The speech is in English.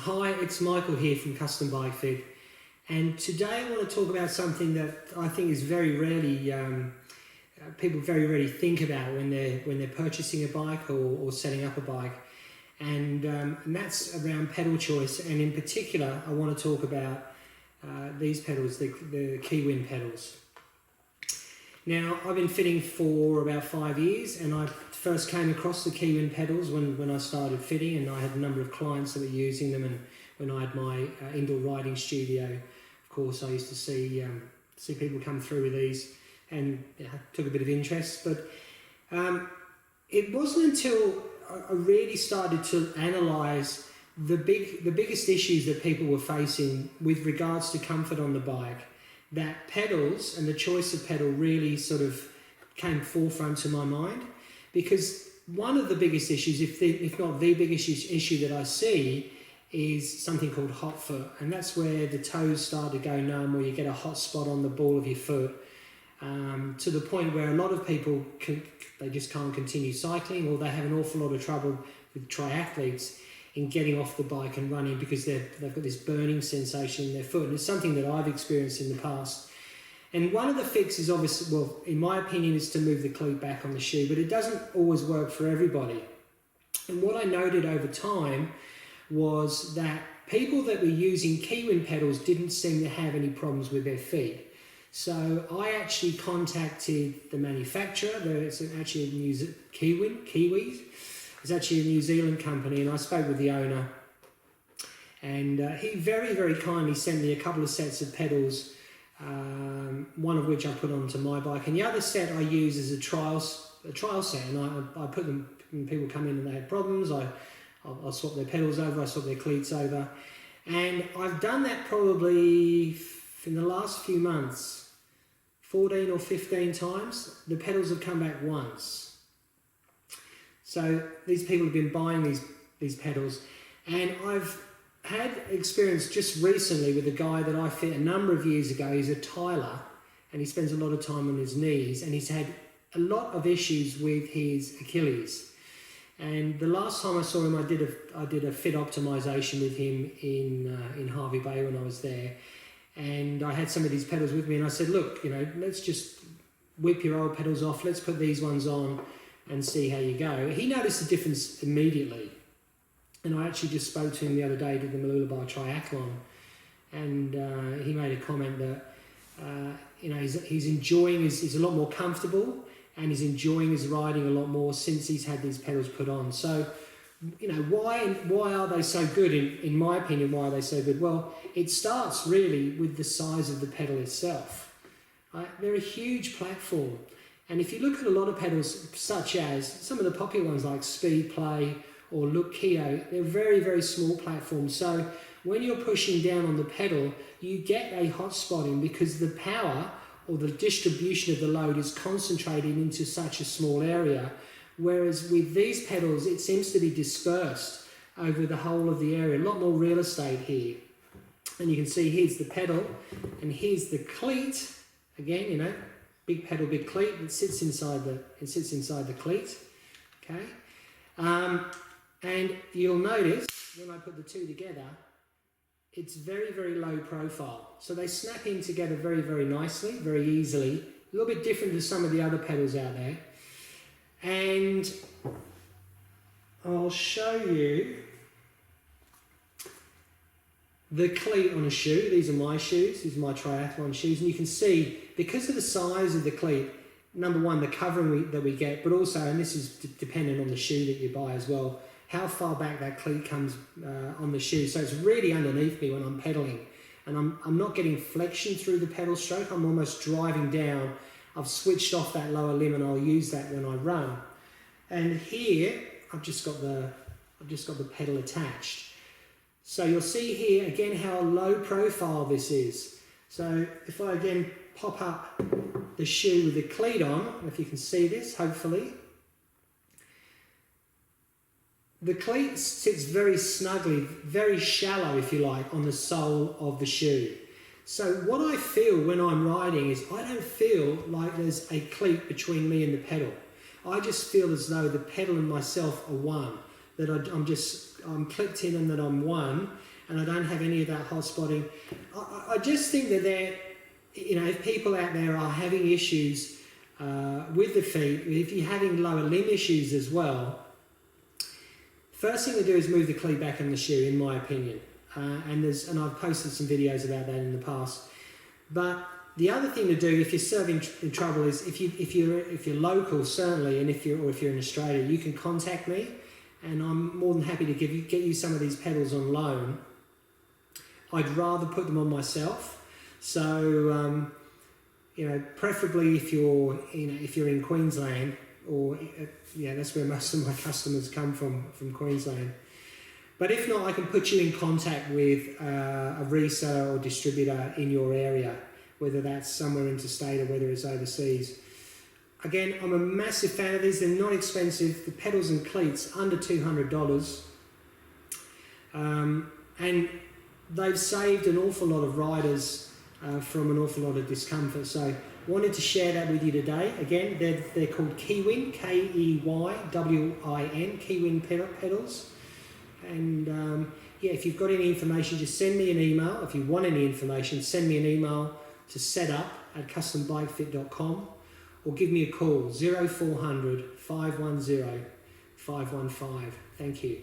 Hi, it's Michael here from Custom Bike Fit, and today I want to talk about something that I think is very rarely people very rarely think about when they're purchasing a bike or setting up a bike, and that's around pedal choice. And in particular, I want to talk about these pedals, the Keywin pedals. Now, I've been fitting for about 5 years, and I first came across the Keywin pedals when I started fitting, and I had a number of clients that were using them. And when I had my indoor riding studio, of course, I used to see people come through with these, and took a bit of interest. But it wasn't until I really started to analyse the biggest issues that people were facing with regards to comfort on the bike, that pedals and the choice of pedal really sort of came forefront to my mind. Because one of the biggest issues, if not the biggest issue that I see, is something called hot foot, and that's where the toes start to go numb, or you get a hot spot on the ball of your foot, to the point where a lot of people they just can't continue cycling, or they have an awful lot of trouble with triathletes in getting off the bike and running because they've got this burning sensation in their foot. And it's something that I've experienced in the past. And one of the fixes, obviously, well, in my opinion, is to move the cleat back on the shoe, but it doesn't always work for everybody. And what I noted over time was that people that were using Keywin pedals didn't seem to have any problems with their feet. So I actually contacted the manufacturer. It's actually Kiwis. It's actually a New Zealand company, and I spoke with the owner. And he very, very kindly sent me a couple of sets of pedals, one of which I put onto my bike, and the other set I use as a trial set. And I put them when people come in and they have problems. I'll swap their pedals over, I swap their cleats over, and I've done that probably in the last few months 14 or 15 times. The pedals have come back once. So these people have been buying these pedals, and I've had experience just recently with a guy that I fit a number of years ago. He's a tiler, and he spends a lot of time on his knees, and he's had a lot of issues with his Achilles. And the last time I saw him, I did a fit optimization with him in Harvey Bay when I was there, and I had some of these pedals with me, and I said, look, let's just whip your old pedals off, let's put these ones on and see how you go. He noticed the difference immediately, and I actually just spoke to him the other day, did the Malulabar triathlon, and he made a comment that he's enjoying he's a lot more comfortable, and he's enjoying his riding a lot more since he's had these pedals put on. So, why are they so good? In my opinion, why are they so good? Well, it starts really with the size of the pedal itself. Right? They're a huge platform. And if you look at a lot of pedals, such as some of the popular ones like Speedplay or Look Keo, they're very, very small platforms. So when you're pushing down on the pedal, you get a hot spotting because the power or the distribution of the load is concentrated into such a small area. Whereas with these pedals, it seems to be dispersed over the whole of the area. A lot more real estate here. And you can see here's the pedal, and here's the cleat. Again, big pedal, big cleat. It sits inside the cleat. Okay, and you'll notice when I put the two together, it's very, very low profile. So they snap in together very, very nicely, very easily. A little bit different to some of the other pedals out there. And I'll show you the cleat on a shoe. These are my shoes. These are my triathlon shoes. And you can see, because of the size of the cleat, number one, the covering that we get, but also, and this is dependent on the shoe that you buy as well, how far back that cleat comes on the shoe. So it's really underneath me when I'm pedaling. And I'm not getting flexion through the pedal stroke. I'm almost driving down. I've switched off that lower limb, and I'll use that when I run. And here, I've just got the pedal attached. So you'll see here again how low profile this is. So if I again pop up the shoe with the cleat on, if you can see this, hopefully, the cleat sits very snugly, very shallow, if you like, on the sole of the shoe. So what I feel when I'm riding is I don't feel like there's a cleat between me and the pedal. I just feel as though the pedal and myself are one, that I'm clicked in and that I'm one, and I don't have any of that hot spotting. I just think that if people out there are having issues with the feet, if you're having lower limb issues as well, first thing to do is move the cleat back in the shoe, in my opinion. And I've posted some videos about that in the past. But the other thing to do if you're still in trouble is if you're local, certainly, and if you're in Australia, you can contact me, and I'm more than happy to get you some of these pedals on loan. I'd rather put them on myself. So preferably if you're in Queensland, or that's where most of my customers come from Queensland. But if not, I can put you in contact with a reseller or distributor in your area, whether that's somewhere interstate or whether it's overseas. Again, I'm a massive fan of these. They're not expensive. The pedals and cleats, under $200. And they've saved an awful lot of riders from an awful lot of discomfort. So wanted to share that with you today. Again, they're called Keywin, Keywin, Keywin Pedals. And if you've got any information, just send me an email. If you want any information, send me an email to setup@custombikefit.com, or give me a call, 0400 510 515. Thank you.